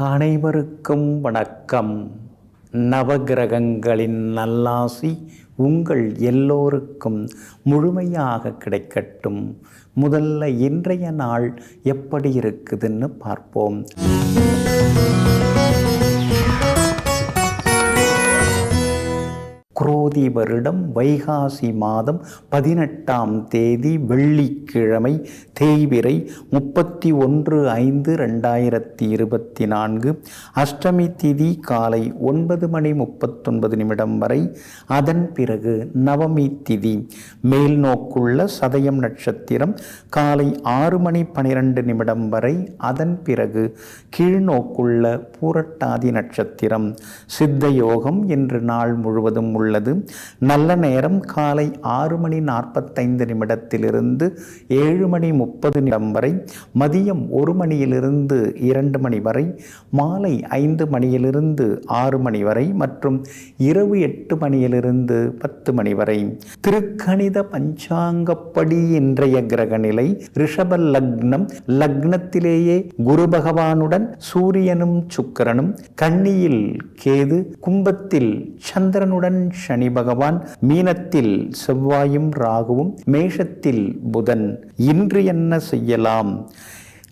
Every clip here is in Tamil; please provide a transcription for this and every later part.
அனைவருக்கும் வணக்கம். நவகிரகங்களின் நல்லாசி உங்கள் எல்லோருக்கும் முழுமையாக கிடைக்கட்டும். முதல்ல இன்றைய நாள் எப்படி இருக்குதுன்னு பார்ப்போம். குரோதி வருடம் வைகாசி மாதம் 18ஆம் தேதி வெள்ளிக்கிழமை, தேய்பிறை 31/5/2024. அஷ்டமி திதி காலை 9:39 வரை. அதன் பிறகு நவமி திதி. மேல் நோக்குள்ள சதயம் நட்சத்திரம் காலை 6:12 வரை. அதன் பிறகு கீழ்நோக்குள்ள பூரட்டாதி நட்சத்திரம். சித்த யோகம் என்று நாள் முழுவதும் உள்ளது. நல்ல நேரம் காலை 6:45 7:30 வரை, மதியம் 1 மணியிலிருந்து 2 மணி வரை, மாலை 5 மணியிலிருந்து 6 மணி வரை மற்றும் இரவு 8 மணியிலிருந்து 10 மணி வரை. திருக்கணித பஞ்சாங்கப்படி இன்றைய கிரகநிலை ரிஷப லக்னம். லக்னத்திலேயே குரு பகவானுடன் சூரியனும் சுக்கிரனும், கன்னியில் கேது, கும்பத்தில் சந்திரனுடன் சனி பகவான், மீனத்தில் செவ்வாயும் ராகுவும், மேஷத்தில் புதன். இன்று என்ன செய்யலாம்?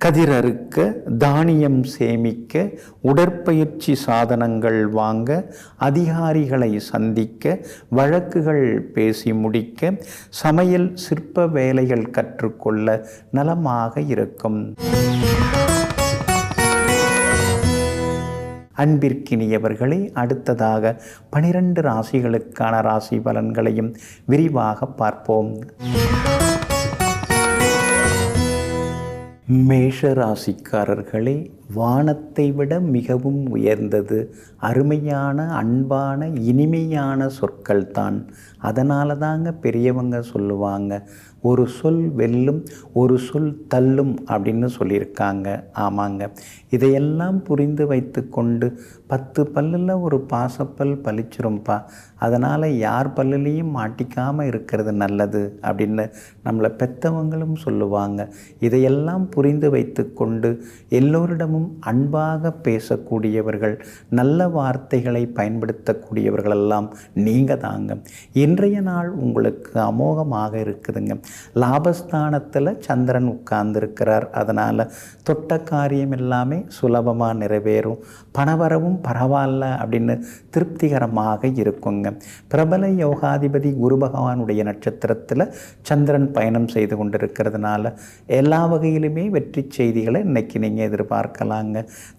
கதிரறுக்க, தானியம் சேமிக்க, உடற்பயிற்சி சாதனங்கள் வாங்க, அதிகாரிகளை சந்திக்க, வழக்குகள் பேசி முடிக்க, சமையல் சிற்ப வேலைகள் கற்றுக்கொள்ள நலமாக இருக்கும். அன்பிற்கினியவர்களே, அடுத்ததாக 12 ராசிகளுக்கான ராசி பலன்களையும் விரிவாக பார்ப்போம். மேஷ ராசிக்காரர்களே, வானத்தை விட மிகவும் உயர்ந்தது அருமையான, அன்பான, இனிமையான சொற்கள் தான். அதனால தாங்க பெரியவங்க சொல்லுவாங்க, ஒரு சொல் வெல்லும், ஒரு சொல் தள்ளும் அப்படின்னு சொல்லியிருக்காங்க. ஆமாங்க, இதையெல்லாம் புரிந்து வைத்து கொண்டு 10 பல்லில் ஒரு பாசப்பல் பலிச்சிரும்பா, அதனால் யார் பல்லுலேயும் மாட்டிக்காமல் இருக்கிறது நல்லது அப்படின்னு நம்மளை பெற்றவங்களும் சொல்லுவாங்க. இதையெல்லாம் புரிந்து வைத்து கொண்டு எல்லோரிடமும் அன்பாக பேசக்கூடியவர்கள், நல்ல வார்த்தைகளை பயன்படுத்தக்கூடியவர்களெல்லாம் நீங்கள் தாங்க. இன்றைய நாள் உங்களுக்கு அமோகமாக இருக்குதுங்க. லாபஸ்தானத்தில் சந்திரன் உட்கார்ந்துருக்கிறார். அதனால் தொட்ட காரியம் எல்லாமே சுலபமாக நிறைவேறும். பணவரவும் பரவாயில்ல அப்படின்னு திருப்திகரமாக இருக்குங்க. பிரபல யோகாதிபதி குரு பகவானுடைய நட்சத்திரத்தில் சந்திரன் பயணம் செய்து கொண்டிருக்கிறதுனால எல்லா வகையிலுமே வெற்றி செய்திகளை இன்னைக்கு நீங்கள் எதிர்பார்க்கலாங்க.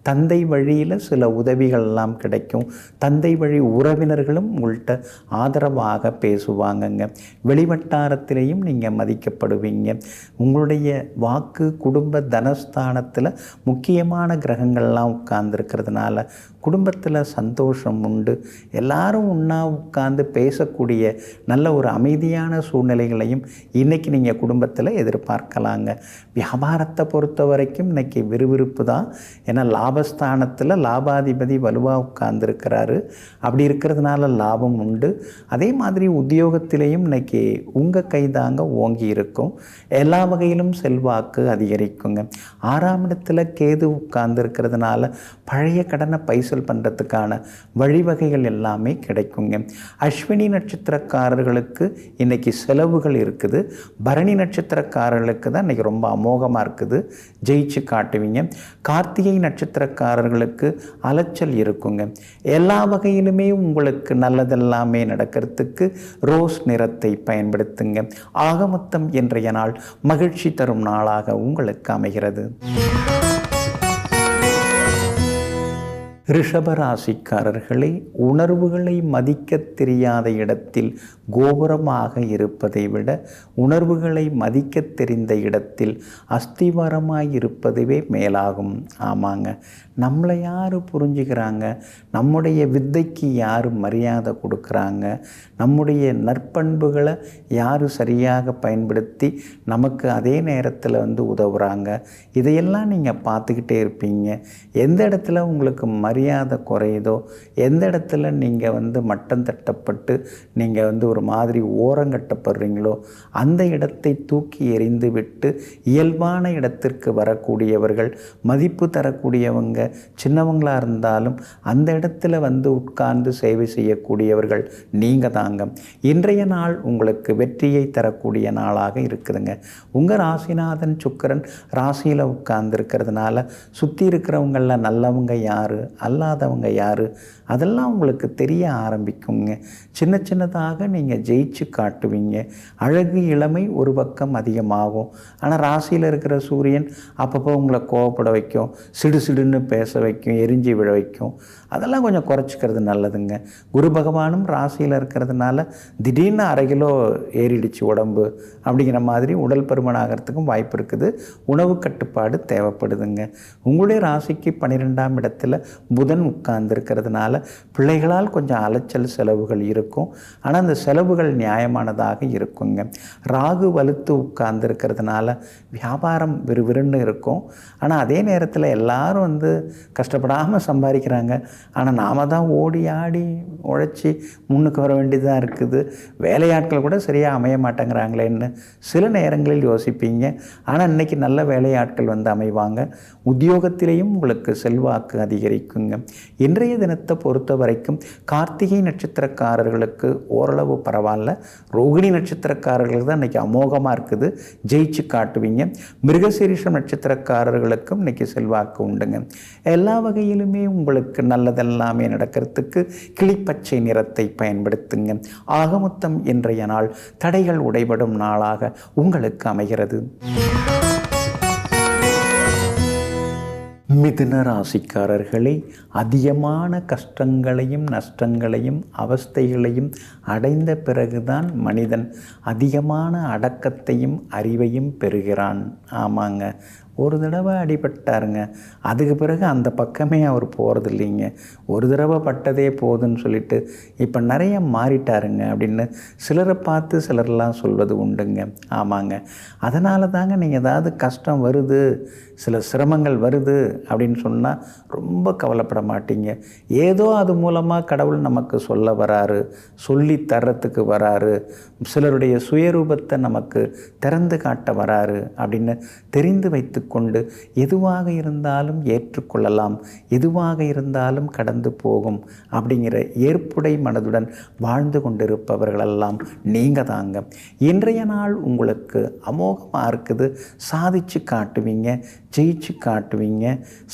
தந்தை வழியில் சில உதவிகள்லாம் கிடைக்கும். தந்தை வழி உறவினர்களும் உங்கள்கிட்ட ஆதரவாக பேசுவாங்கங்க. வெளிவட்டாரத்திலையும் நீங்கள் மதிக்கப்படுவீங்க. உங்களுடைய வாக்கு, குடும்ப, தனஸ்தானத்தில் முக்கியமான கிரகங்கள்லாம் உட்கார்ந்துருக்கிறதுனால குடும்பத்தில் சந்தோஷம் உண்டு. எல்லாரும் ஒன்றா உட்கார்ந்து பேசக்கூடிய நல்ல ஒரு அமைதியான சூழ்நிலைகளையும் இன்றைக்கி நீங்கள் குடும்பத்தில் எதிர்பார்க்கலாங்க. வியாபாரத்தை பொறுத்த வரைக்கும் இன்றைக்கி விறுவிறுப்பு தான். ஏன்னா லாபஸ்தானத்தில் லாபாதிபதி வலுவாக உட்கார்ந்துருக்கிறாரு. அப்படி இருக்கிறதுனால லாபம் உண்டு. அதே மாதிரி உத்தியோகத்திலையும் இன்றைக்கி உங்கள் கைதாங்க ஓங்கி இருக்கும். எல்லா வகையிலும் செல்வாக்கு அதிகரிக்குங்க. 6ஆம் இடத்துல கேது உட்கார்ந்துருக்கிறதுனால பழைய கடனை பைசல் பண்ணுறதுக்கான வழிவகைகள் எல்லாமே கிடைக்குங்க. அஸ்வினி நட்சத்திரக்காரர்களுக்கு இன்றைக்கி செலவுகள் இருக்குது. பரணி நட்சத்திரக்காரர்களுக்கு தான் இன்றைக்கி ரொம்ப அமோகமாக இருக்குது, ஜெயிச்சு காட்டுவீங்க. கார்த்திகை நட்சத்திரக்காரர்களுக்கு அலைச்சல் இருக்குங்க. எல்லா வகையிலுமே உங்களுக்கு நல்லதெல்லாமே நடக்கிறதுக்கு ரோஸ் நிறத்தை பயன்படுத்துங்க. ஆக மொத்தம் இன்றைய நாள் மகிழ்ச்சி தரும் நாளாக உங்களுக்கு அமைகிறது. ரிஷபராசிக்காரர்களே, உணர்வுகளை மதிக்க தெரியாத இடத்தில் கோபுரமாக இருப்பதை விட உணர்வுகளை மதிக்க தெரிந்த இடத்தில் அஸ்திவாரமாக இருப்பதுவே மேலாகும். ஆமாங்க, நம்மளை யார் புரிஞ்சுக்கிறாங்க? நம்முடைய வித்தைக்கு யார் மரியாதை கொடுக்குறாங்க? நம்முடைய நற்பண்புகளை யார் சரியாக பயன்படுத்தி நமக்கு அதே நேரத்தில் உதவுறாங்க? இதையெல்லாம் நீங்கள் பார்த்துக்கிட்டே இருப்பீங்க. எந்த இடத்துல உங்களுக்கு மரியாதை குறையுதோ, எந்த இடத்துல நீங்கள் மட்டம் தட்டப்பட்டு நீங்கள் ஒரு மாதிரி ஓரங்கட்டப்படுறீங்களோ அந்த இடத்தை தூக்கி எறிந்து விட்டு இயல்பான இடத்திற்கு வரக்கூடியவர்கள், மதிப்பு தரக்கூடியவங்க, சின்னவங்களாக இருந்தாலும் அந்த இடத்துல வந்து உட்கார்ந்து சேவை செய்யக்கூடியவர்கள் நீங்கள் தாங்க. இன்றைய நாள் உங்களுக்கு வெற்றியை தரக்கூடிய நாளாக இருக்குதுங்க. உங்கள் ராசிநாதன் சுக்கிரன் ராசியில் உட்கார்ந்துருக்கிறதுனால சுற்றி இருக்கிறவங்களில் நல்லவங்க யார், அல்லாதவங்க யார், அதெல்லாம் உங்களுக்கு தெரிய ஆரம்பிக்குங்க. சின்ன சின்னதாக நீங்கள் ஜெயிச்சு காட்டுவீங்க. அழகு இளமை ஒரு பக்கம் அதிகமாகும். ஆனால் ராசியில் இருக்கிற சூரியன் அப்பப்போ உங்களை கோவப்பட வைக்கும், சிடு சிடுன்னு பேச வைக்கும், எரிஞ்சி விழ வைக்கும். அதெல்லாம் கொஞ்சம் குறைச்சிக்கிறது நல்லதுங்க. குரு பகவானும் ராசியில் இருக்கிறதுனால திடீர்னு 1/2 கிலோ ஏறிடுச்சு உடம்பு அப்படிங்கிற மாதிரி உடல் பருமன் ஆகிறதுக்கும் வாய்ப்பு இருக்குது. உணவு கட்டுப்பாடு தேவைப்படுதுங்க. உங்களுடைய ராசிக்கு 12ஆம் இடத்துல புதன் உட்கார்ந்துருக்கிறதுனால பிள்ளைகளால் கொஞ்சம் அலைச்சல் செலவுகள் இருக்கும். ஆனால் அந்த செலவுகள் நியாயமானதாக இருக்குங்க. ராகு வலுத்து உட்கார்ந்துருக்கிறதுனால வியாபாரம் விறுவிறுன்னு இருக்கும். ஆனால் அதே நேரத்தில் எல்லாரும் வந்து கஷ்டப்படாமல் சம்பாதிக்கிறாங்க. ஆனால் நாம் தான் ஓடி ஆடி உழைச்சி முன்னுக்கு வர வேண்டியதாக இருக்குது. வேலையாட்கள் கூட சரியாக அமைய மாட்டேங்கிறாங்களேன்னு சில நேரங்களில் யோசிப்பீங்க. ஆனால் இன்றைக்கி நல்ல வேலையாட்கள் வந்து அமைவாங்க. உத்தியோகத்திலேயும் உங்களுக்கு செல்வாக்கு அதிகரிக்குங்க. இன்றைய தினத்தை பொறுத்த வரைக்கும் கார்த்திகை நட்சத்திரக்காரர்களுக்கு ஓரளவு பரவாயில்ல. ரோகிணி நட்சத்திரக்காரர்களுக்கு தான் இன்றைக்கி அமோகமாக இருக்குது, ஜெயிச்சு காட்டுவீங்க. மிருகசீரிஷம் நட்சத்திரக்காரர்களுக்கும் இன்றைக்கி செல்வாக்கு உண்டுங்க. எல்லா வகையிலுமே உங்களுக்கு நல்லதெல்லாமே நடக்கிறதுக்கு கிளிப்பச்சை நிறத்தை பயன்படுத்துங்க. ஆகமொத்தம் இன்றைய நாள் தடைகள் உடைபடும் நாளாக உங்களுக்கு அமைகிறது. மிதுன ராசிக்காரர்களை அதிகமான கஷ்டங்களையும் நஷ்டங்களையும் அவஸ்தைகளையும் அடைந்த பிறகுதான் மனிதன் அதிகமான அடக்கத்தையும் அறிவையும் பெறுகிறான். ஆமாங்க, ஒரு தடவை அடிபட்டாருங்க, அதுக்கு பிறகு அந்த பக்கமே அவர் போகிறது இல்லைங்க. ஒரு தடவை பட்டதே போதுன்னு சொல்லிட்டு இப்போ நிறைய மாறிட்டாருங்க அப்படின்னு சிலரை பார்த்து சிலர்லாம் சொல்வது உண்டுங்க. ஆமாங்க, அதனால தாங்க நீங்கள் ஏதாவது கஷ்டம் வருது, சில சிரமங்கள் வருது அப்படின்னு சொன்னால் ரொம்ப கவலைப்பட மாட்டீங்க. ஏதோ அது மூலமாக கடவுள் நமக்கு சொல்ல வராரு, சொல்லி தர்றதுக்கு வராரு, சிலருடைய சுயரூபத்தை நமக்கு திறந்து காட்ட வராரு அப்படின்னு தெரிந்து வைத்து கொண்டு எதுவாக இருந்தாலும் ஏற்றுக்கொள்ளலாம், எதுவாக இருந்தாலும் கடந்து போகும் அப்படிங்கிற ஏற்புடை மனதுடன் வாழ்ந்து கொண்டிருப்பவர்களெல்லாம் நீங்கள் தாங்க. இன்றைய நாள் உங்களுக்கு அமோகமாக இருக்குது. சாதிச்சு காட்டுவீங்க, ஜெயிச்சு காட்டுவீங்க.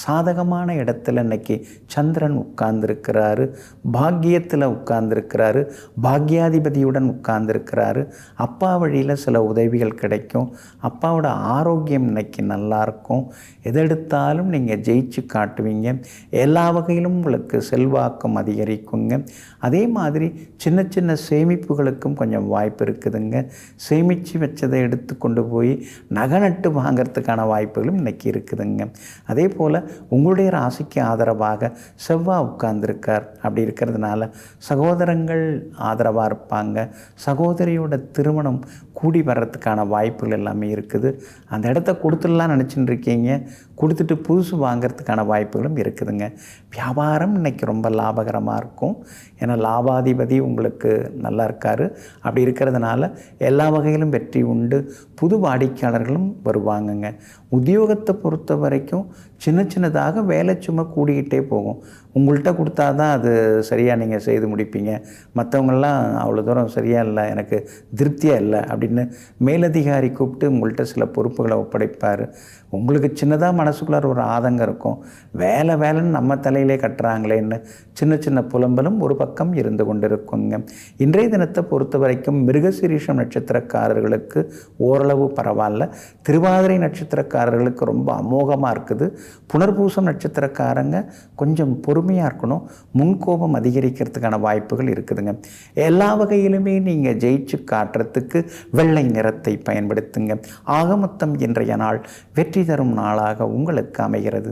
சாதகமான இடத்துல இன்னைக்கு சந்திரன் உட்கார்ந்துருக்கிறாரு, பாக்கியத்தில் உட்கார்ந்துருக்கிறாரு, பாக்யாதிபதியுடன் உட்கார்ந்துருக்கிறாரு. அப்பா வழியில் சில உதவிகள் கிடைக்கும். அப்பாவோட ஆரோக்கியம் இன்னைக்கு நல்லா இருக்கும். எதெடுத்தாலும் நீங்கள் ஜெயிச்சு காட்டுவீங்க. எல்லா வகையிலும் உங்களுக்கு செல்வாக்கும் அதிகரிக்குங்க. அதே மாதிரி சின்ன சின்ன சேமிப்புகளுக்கும் கொஞ்சம் வாய்ப்பு இருக்குதுங்க. சேமித்து வச்சதை எடுத்து கொண்டு போய் நகை நட்டு வாங்கிறதுக்கான வாய்ப்புகளும் இன்றைக்கி இருக்குதுங்க. அதே போல் உங்களுடைய ராசிக்கு ஆதரவாக செவ்வாய் உட்கார்ந்துருக்கார். அப்படி இருக்கிறதுனால சகோதரங்கள் ஆதரவாக இருப்பாங்க. சகோதரியோட திருமணம் கூடி வர்றதுக்கான வாய்ப்புகள் எல்லாமே இருக்குது. அந்த இடத்த கொடுத்துடலாம் நினச்சிட்டு இருக்கீங்க, கொடுத்துட்டு புதுசு வாங்கிறதுக்கான வாய்ப்புகளும் இருக்குதுங்க. வியாபாரம் இன்றைக்கி ரொம்ப லாபகரமாக இருக்கும். ஏன்னா லாபாதிபதி உங்களுக்கு நல்லா இருக்கார். அப்படி இருக்கிறதுனால எல்லா வகையிலும் வெற்றி உண்டு. புது வாடிக்கையாளர்களும் வருவாங்கங்க. உத்தியோகத்தை பொறுத்த வரைக்கும் சின்ன சின்னதாக வேலை சும்மா கூடிக்கிட்டே போகும். உங்கள்கிட்ட கொடுத்தா தான் அது சரியாக நீங்கள் செய்து முடிப்பீங்க. மற்றவங்களாம் அவ்வளோ தூரம் சரியாக இல்லை, எனக்கு திருப்தியாக இல்லை அப்படின்னு மேலதிகாரி கூப்பிட்டு உங்கள்கிட்ட சில பொறுப்புகளை ஒப்படைப்பார். உங்களுக்கு சின்னதாக மனசுக்குள்ளார ஒரு ஆதங்கம் இருக்கும். வேலைன்னு நம்ம தலையிலே கட்டுறாங்களேன்னு சின்ன சின்ன புலம்பலும் ஒரு பக்கம் இருந்து கொண்டிருக்குங்க. இன்றைய தினத்தை பொறுத்த வரைக்கும் மிருகசீரிஷம் நட்சத்திரக்காரர்களுக்கு ஓரளவு பரவாயில்ல. திருவாதிரை நட்சத்திரக்காரர்களுக்கு ரொம்ப அமோகமாக இருக்குது. புனர்பூசம் நட்சத்திரக்காரங்க கொஞ்சம் பொறுமையாக இருக்கணும். முன்கோபம் அதிகரிக்கிறதுக்கான வாய்ப்புகள் இருக்குதுங்க. எல்லா வகையிலுமே நீங்கள் ஜெயிச்சு காட்டுறதுக்கு வெள்ளை நிறத்தை பயன்படுத்துங்க. ஆக மொத்தம் இன்றைய நாள் வெற்றி தரும் நாளாக உங்களுக்கு அமைகிறது.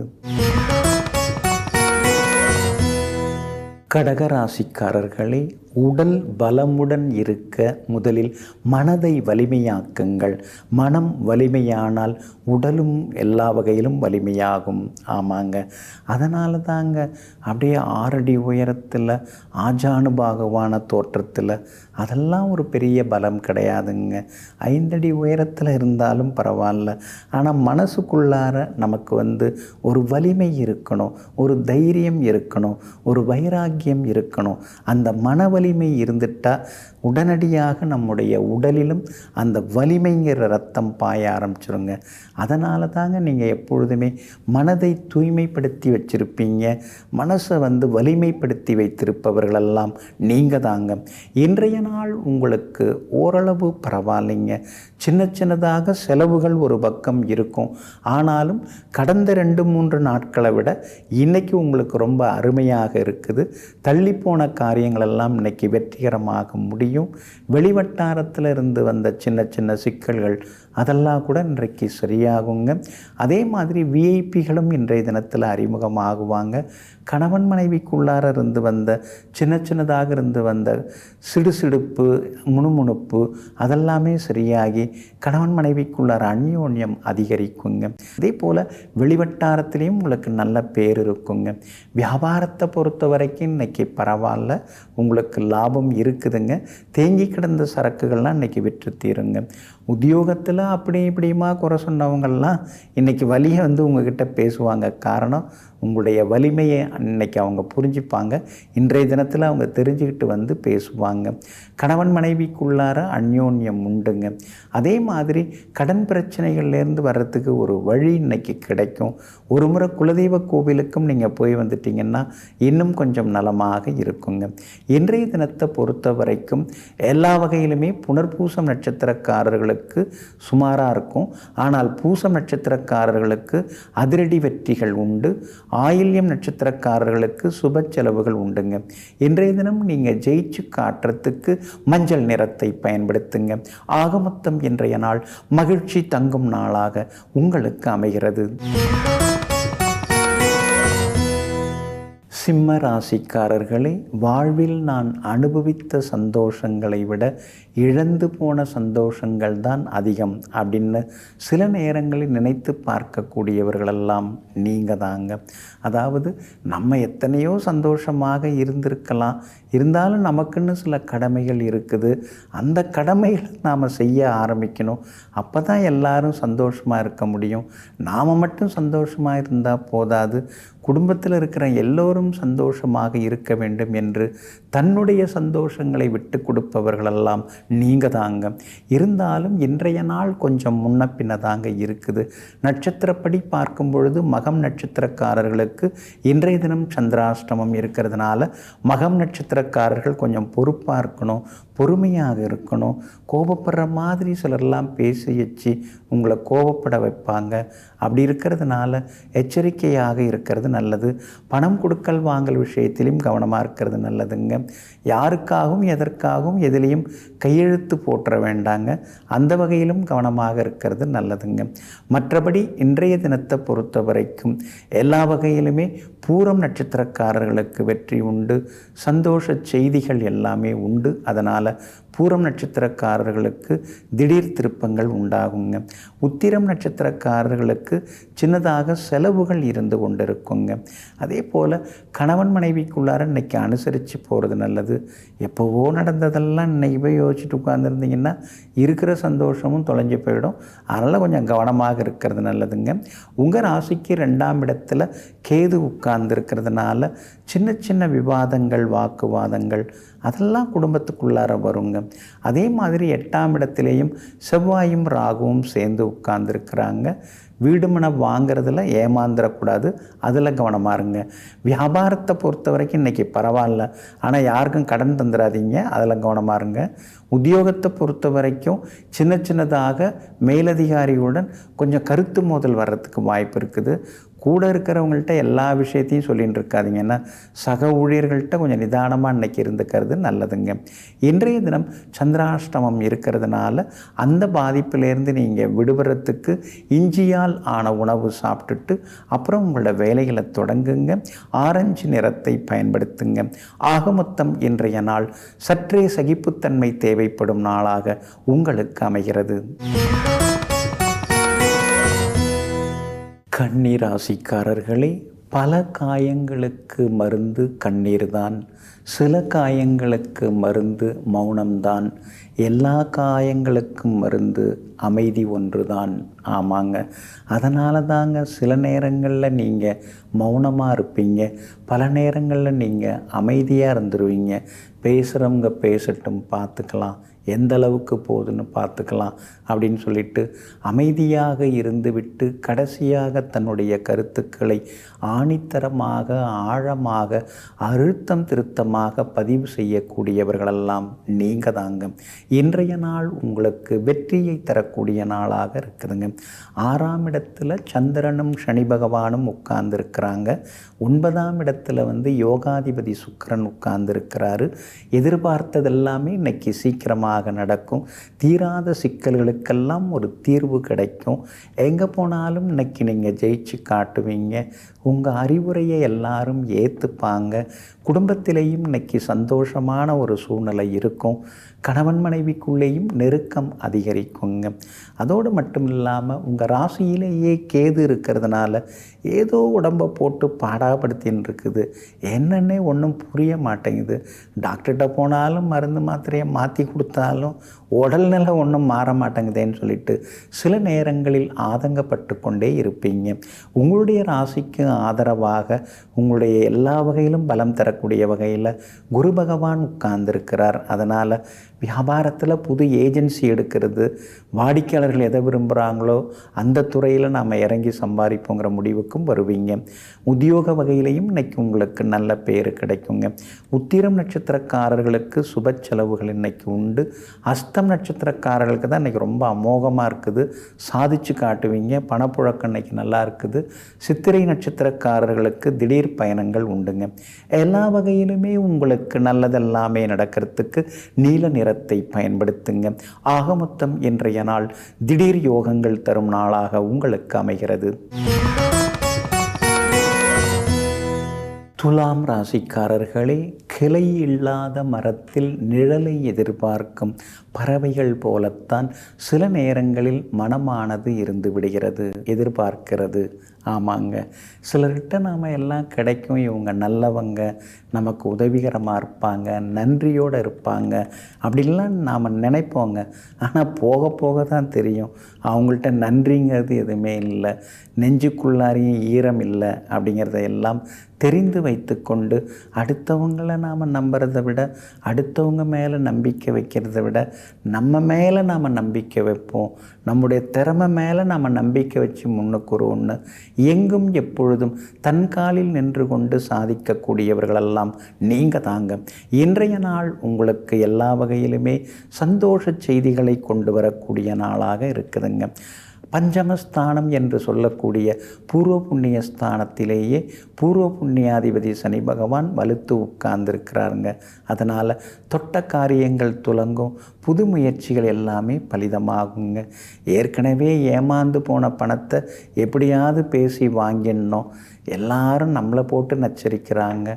கடகராசிக்காரர்களை உடல் பலமுடன் இருக்க முதலில் மனதை வலிமையாக்குங்கள். மனம் வலிமையானால் உடலும் எல்லா வகையிலும் வலிமையாகும். ஆமாங்க, அதனால தாங்க அப்படியே 6 அடி உயரத்தில் ஆஜானுபாகுவான தோற்றத்தில் அதெல்லாம் ஒரு பெரிய பலம் கிடையாதுங்க. 5 அடி உயரத்தில் இருந்தாலும் பரவாயில்ல. ஆனால் மனசுக்குள்ளார நமக்கு ஒரு வலிமை இருக்கணும், ஒரு தைரியம் இருக்கணும், ஒரு வைராக்கியம் இருக்கணும். அந்த மன வலிமை இருந்துட்டால் உடனடியாக நம்முடைய உடலிலும் அந்த வலிமைங்கிற ரத்தம் பாய ஆரம்பிச்சிருங்க. அதனால தாங்க நீங்கள் எப்பொழுதுமே மனதை தூய்மைப்படுத்தி வச்சுருப்பீங்க. மனசை வலிமைப்படுத்தி வைத்திருப்பவர்களெல்லாம் நீங்கள் தாங்க. இன்றைய நாள் உங்களுக்கு ஓரளவு பரவாயில்லைங்க. சின்ன சின்னதாக செலவுகள் ஒரு பக்கம் இருக்கும். ஆனாலும் கடந்த 2-3 நாட்களை விட இன்றைக்கி உங்களுக்கு ரொம்ப அருமையாக இருக்குது. தள்ளிப்போன காரியங்களெல்லாம் இன்றைக்கி வெற்றிகரமாக முடியும். வெளிவட்டாரத்தில் இருந்து வந்த சின்ன சின்ன சிக்கல்கள் அதெல்லாம் கூட இன்றைக்கு சரியாகுங்க. அதே மாதிரி விஐபிகளும் இன்றைய தினத்தில் அறிமுகமாகுவாங்க. கணவன் மனைவிக்குள்ளார இருந்து வந்த சின்னதாக இருந்து வந்த சிடுசிடுப்பு, முணுமுணுப்பு அதெல்லாமே சரியாகி கணவன் மனைவிக்குள்ளார அந்யோன்யம் அதிகரிக்குங்க. அதே போல் வெளிவட்டாரத்திலையும் உங்களுக்கு நல்ல பேர் இருக்குங்க. வியாபாரத்தை பொறுத்த வரைக்கும் இன்றைக்கி பரவாயில்ல, உங்களுக்கு லாபம் இருக்குதுங்க. தேங்கி கிடந்த சரக்குகள்லாம் இன்றைக்கி விற்று தீருங்க. உத்தியோகத்தில் அப்படி இப்படியுமா குறை சொன்னவங்கள்லாம் இன்றைக்கி வலியை உங்ககிட்ட பேசுவாங்க. காரணம், உங்களுடைய வலிமையை இன்றைக்கி அவங்க புரிஞ்சுப்பாங்க. இன்றைய தினத்தில் அவங்க தெரிஞ்சுக்கிட்டு பேசுவாங்க. கணவன் மனைவிக்குள்ளார அந்யோன்யம் உண்டுங்க. அதே மாதிரி கடன் பிரச்சனைகள்லேருந்து வர்றதுக்கு ஒரு வழி இன்றைக்கி கிடைக்கும். ஒரு முறை குலதெய்வ கோவிலுக்கும் நீங்கள் போய் வந்துட்டிங்கன்னா இன்னும் கொஞ்சம் நலமாக இருக்குங்க. இன்றைய தினத்தை பொறுத்த வரைக்கும் எல்லா வகையிலுமே புனர்பூசம் நட்சத்திரக்காரர்களுக்கு சுமாராக இருக்கும். ஆனால் பூசம் நட்சத்திரக்காரர்களுக்கு அதிரடி வெற்றிகள் உண்டு. ஆயில்யம் நட்சத்திரக்காரர்களுக்கு சுப செலவுகள் உண்டுங்க. இன்றைய தினம் நீங்கள் ஜெயிச்சு காட்டுறதுக்கு மஞ்சள் நிறத்தை பயன்படுத்துங்க. ஆக மொத்தம் இன்றைய நாள் மகிழ்ச்சி தங்கும் நாளாக உங்களுக்கு அமைகிறது. சிம்ம ராசிக்காரர்களே, வாழ்வில் நான் அனுபவித்த சந்தோஷங்களை விட இழந்து போன சந்தோஷங்கள் தான் அதிகம் அப்படின்னு சில நேரங்களில் நினைத்து பார்க்கக்கூடியவர்களெல்லாம் நீங்கள் தாங்க. அதாவது நம்ம எத்தனையோ சந்தோஷமாக இருந்திருக்கலாம், இருந்தாலும் நமக்குன்னு சில கடமைகள் இருக்குது. அந்த கடமைகளை நாம் செய்ய ஆரம்பிக்கணும். அப்போ தான் எல்லாரும் சந்தோஷமாக இருக்க முடியும். நாம் மட்டும் சந்தோஷமாக இருந்தால் போதாது, குடும்பத்தில் இருக்கிற எல்லோரும் சந்தோஷமாக இருக்க வேண்டும் என்று தன்னுடைய சந்தோஷங்களை விட்டு கொடுப்பவர்களெல்லாம் நீங்கள் தாங்க. இருந்தாலும் இன்றைய நாள் கொஞ்சம் முன்ன பின்ன தாங்க இருக்குது. நட்சத்திரப்படி பார்க்கும் பொழுது மகம் நட்சத்திரக்காரர்களுக்கு இன்றைய தினம் சந்திராஷ்டமம் இருக்கிறதுனால மகம் நட்சத்திரக்காரர்கள் கொஞ்சம் பொறுப்பாக இருக்கணும், பொறுமையாக இருக்கணும். கோபப்படுற மாதிரி சிலர்லாம் பேசி வச்சு உங்களை கோபப்பட வைப்பாங்க. அப்படி இருக்கிறதுனால எச்சரிக்கையாக இருக்கிறது நல்லது. பணம் கொடுக்கல் வாங்கல் விஷயத்திலும் கவனமாக இருக்கிறது நல்லதுங்க. யாருக்காகவும் எதற்காகவும் எதிலையும் கையெழுத்து போட்டுற வேண்டாங்க. அந்த வகையிலும் கவனமாக இருக்கிறது நல்லதுங்க. மற்றபடி இன்றைய தினத்தை பொறுத்த வரைக்கும் எல்லா வகையிலுமே பூரம் நட்சத்திரக்காரர்களுக்கு வெற்றி உண்டு. சந்தோஷ செய்திகள் எல்லாமே உண்டு. அதனால் பூரம் நட்சத்திரக்காரர்களுக்கு திடீர் திருப்பங்கள் உண்டாகுங்க. உத்திரம் நட்சத்திரக்காரர்களுக்கு சின்னதாக செலவுகள் இருந்து கொண்டிருக்குங்க. அதே போல் கணவன் மனைவிக்குள்ளார இன்றைக்கி அனுசரித்து போகிறது நல்லது. எப்போவோ நடந்ததெல்லாம் இன்றைக்கி போய் யோசிச்சுட்டு உட்காந்துருந்தீங்கன்னா இருக்கிற சந்தோஷமும் தொலைஞ்சு போயிடும். அதனால் கொஞ்சம் கவனமாக இருக்கிறது நல்லதுங்க. உங்கள் ராசிக்கு 2ஆம் இடத்துல கேது உட்கார்ந்துருக்கிறதுனால சின்ன சின்ன விவாதங்கள், வாக்குவாதங்கள் அதெல்லாம் குடும்பத்துக்குள்ளார வருங்க. அதே மாதிரி 8ஆம் இடத்திலேயும் செவ்வாயும் ராகுவும் சேர்ந்து உட்கார்ந்துருக்கிறாங்க. வீடு மனை வாங்கிறதுல ஏமாந்துடக்கூடாது, அதில் கவனமாக இருங்க. வியாபாரத்தை பொறுத்த வரைக்கும் இன்றைக்கி பரவாயில்ல, ஆனால் யாருக்கும் கடன் தந்துடாதீங்க, அதில் கவனமாக இருங்க. உத்தியோகத்தை பொறுத்த வரைக்கும் சின்னதாக மேலதிகாரியுடன் கொஞ்சம் கருத்து மோதல் வர்றதுக்கு வாய்ப்பு இருக்குது. கூட இருக்கிறவங்கள்ட்ட எல்லா விஷயத்தையும் சொல்லின்னு இருக்காதீங்க. ஏன்னா சக ஊழியர்கள்ட்ட கொஞ்சம் நிதானமாக இன்றைக்கி இருந்துக்கிறது நல்லதுங்க. இன்றைய தினம் சந்திராஷ்டமம் இருக்கிறதுனால அந்த பாதிப்பிலேருந்து நீங்கள் விடுபடுறதுக்கு இஞ்சியால் ஆன உணவு சாப்பிட்டுட்டு அப்புறம் உங்களோட வேலைகளை தொடங்குங்க. ஆரஞ்சு நிறத்தை பயன்படுத்துங்க. ஆக மொத்தம் இன்றைய நாள் சற்றே சகிப்புத்தன்மை தேவைப்படும் நாளாக உங்களுக்கு அமைகிறது. கன்னி ராசிக்காரர்களே, பல காயங்களுக்கு மருந்து கண்ணீர்தான். சில காயங்களுக்கு மருந்து மௌனம்தான். எல்லா காயங்களுக்கும் மருந்து அமைதி ஒன்றுதான். ஆமாங்க, அதனால தாங்க சில நேரங்களில் நீங்கள் மௌனமாக இருப்பீங்க, பல நேரங்களில் நீங்கள் அமைதியாக இருந்துருவீங்க. பேசுகிறவங்க பேசட்டும், பார்த்துக்கலாம், எந்த அளவுக்கு போகுதுன்னு பார்த்துக்கலாம் அப்படின்னு சொல்லிட்டு அமைதியாக இருந்துவிட்டு கடைசியாக தன்னுடைய கருத்துக்களை ஆணித்தரமாக ஆழமாக அழுத்தம் திருத்தமாக பதிவு செய்யக்கூடியவர்களெல்லாம் நீங்கள் தாங்க. இன்றைய நாள் உங்களுக்கு வெற்றியை தரக்கூடிய நாளாக இருக்குதுங்க. 6ஆம் இடத்துல சந்திரனும் சனி பகவானும் உட்கார்ந்துருக்கிறாங்க. 9ஆம் இடத்துல யோகாதிபதி சுக்கிரன் உட்கார்ந்துருக்கிறாரு. எதிர்பார்த்ததெல்லாமே இன்னைக்கு சீக்கிரமாக நடக்கும். தீராத சிக்கல்களுக்கெல்லாம் ஒரு தீர்வு கிடைக்கும். எங்கே போனாலும் இன்னைக்கு நீங்கள் ஜெயிச்சு காட்டுவீங்க. உங்கள் அறிவுரையை எல்லாரும் ஏற்றுப்பாங்க. குடும்பத்திலேயும் இன்னைக்கு சந்தோஷமான ஒரு சூழ்நிலை இருக்கும். கணவன் மனைவிக்குள்ளேயும் நெருக்கம் அதிகரிக்குங்க. அதோடு மட்டும் இல்லாமல் உங்கள் ராசியிலேயே கேது இருக்கிறதுனால ஏதோ உடம்பை போட்டு பாடாப்படுத்தின்னு இருக்குது. என்னன்னே ஒன்றும் புரிய மாட்டேங்குது. டாக்டர்கிட்ட போனாலும் மருந்து மாத்திரையை மாற்றி கொடுத்தாலும் உடல்நிலை ஒன்றும் மாற மாட்டேங்குதேன்னு சொல்லிட்டு சில நேரங்களில் ஆதங்கப்பட்டு கொண்டே இருப்பீங்க. உங்களுடைய ராசிக்கு ஆதரவாக உங்களுடைய எல்லா வகையிலும் பலம் தரக்கூடிய வகையில் குரு பகவான் உட்கார்ந்துருக்கிறார். அதனால் வியாபாரத்தில் புது ஏஜென்சி எடுக்கிறது, வாடிக்கையாளர்கள் எதை விரும்புகிறாங்களோ அந்த துறையில் நாம் இறங்கி சம்பாதிப்போங்கிற முடிவுக்கும் வருவீங்க. உத்தியோக வகையிலையும் இன்றைக்கி உங்களுக்கு நல்ல பேர் கிடைக்குங்க. உத்திரம் நட்சத்திரக்காரர்களுக்கு சுப செலவுகள் இன்றைக்கி உண்டு. அஸ்தம் நட்சத்திரக்காரர்களுக்கு தான் இன்றைக்கி ரொம்ப அமோகமாக இருக்குது, சாதிச்சு காட்டுவீங்க. பணப்புழக்கம் இன்றைக்கி நல்லா இருக்குது. சித்திரை நட்சத்திரக்காரர்களுக்கு திடீர் பயணங்கள் உண்டுங்க. எல்லா வகையிலுமே உங்களுக்கு நல்லதெல்லாமே நடக்கிறதுக்கு நீல நிறத்தை பயன்படுத்துங்க. ஆக மொத்தம் இன்றைய நாள் திடீர் யோகங்கள் தரும் நாளாக உங்களுக்கு அமைகிறது. துலாம் ராசிக்காரர்களே, கிளை இல்லாத மரத்தில் நிழலை எதிர்பார்க்கும் பறவைகள் போலத்தான் சில நேரங்களில் மனமானது இருந்து விடுகிறது, எதிர்பார்க்கிறது. ஆமாங்க, சிலர்கிட்ட நாம் எல்லாம் கிடைக்கும், இவங்க நல்லவங்க, நமக்கு உதவிகரமாக இருப்பாங்க, நன்றியோடு இருப்பாங்க அப்படின்லாம் நாம் நினைப்போங்க. ஆனால் போக போக தான் தெரியும் அவங்கள்ட்ட நன்றிங்கிறது எதுவுமே இல்லை, நெஞ்சுக்குள்ளாரையும் ஈரம் இல்லை அப்படிங்கிறத எல்லாம் தெரிந்து வைத்து கொண்டு அடுத்தவங்களை நாம் நம்புறதை விட, அடுத்தவங்க மேலே நம்பிக்கை வைக்கிறத விட நம்ம மேலே நாம் நம்பிக்கை வைப்போம். நம்முடைய திறமை மேலே நாம் நம்பிக்கை வச்சு முன்னுக்கு ஒன்று எங்கும் எப்பொழுதும் தன் காலில் நின்று கொண்டு சாதிக்கக்கூடியவர்களெல்லாம் நீங்கள் தாங்க. இன்றைய நாள் உங்களுக்கு எல்லா வகையிலுமே சந்தோஷ செய்திகளை கொண்டு வரக்கூடிய நாளாக இருக்குதுங்க. பஞ்சமஸ்தானம் என்று சொல்லக்கூடிய பூர்வ புண்ணிய ஸ்தானத்திலேயே பூர்வ புண்ணியாதிபதி சனி பகவான் வலுத்து உட்கார்ந்துருக்கிறாருங்க. அதனால் தொட்ட காரியங்கள் துலங்கும், புது முயற்சிகள் எல்லாமே பலிதமாகுங்க. ஏற்கனவே ஏமாந்து போன பணத்தை எப்படியாவது பேசி வாங்கிடணும், எல்லாரும் நம்மளை போட்டு நச்சரிக்கிறாங்க,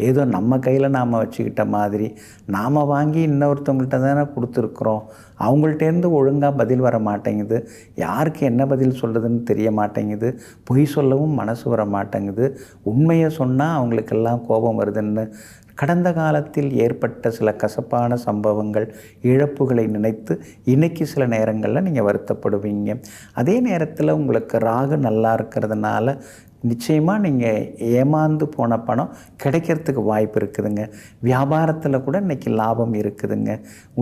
ஏதோ நம்ம கையில் நாம் வச்சுக்கிட்ட மாதிரி, நாம் வாங்கி இன்னொருத்தவங்கள்ட்ட தானே கொடுத்துருக்குறோம், அவங்கள்ட்டேருந்து ஒழுங்காக பதில் வர மாட்டேங்குது, யாருக்கு என்ன பதில் சொல்கிறதுன்னு தெரிய மாட்டேங்குது, பொய் சொல்லவும் மனசு வர மாட்டேங்குது, உண்மையை சொன்னால் அவங்களுக்கெல்லாம் கோபம் வருதுன்னு கடந்த காலத்தில் ஏற்பட்ட சில கசப்பான சம்பவங்கள், இழப்புகளை நினைத்து இன்றைக்கி சில நேரங்களில் நீங்கள் வருத்தப்படுவீங்க. அதே நேரத்தில் உங்களுக்கு ராகு நல்லா இருக்கிறதுனால நிச்சயமாக நீங்கள் ஏமாந்து போன பணம் கிடைக்கிறதுக்கு வாய்ப்பு இருக்குதுங்க. வியாபாரத்தில் கூட இன்றைக்கி லாபம் இருக்குதுங்க.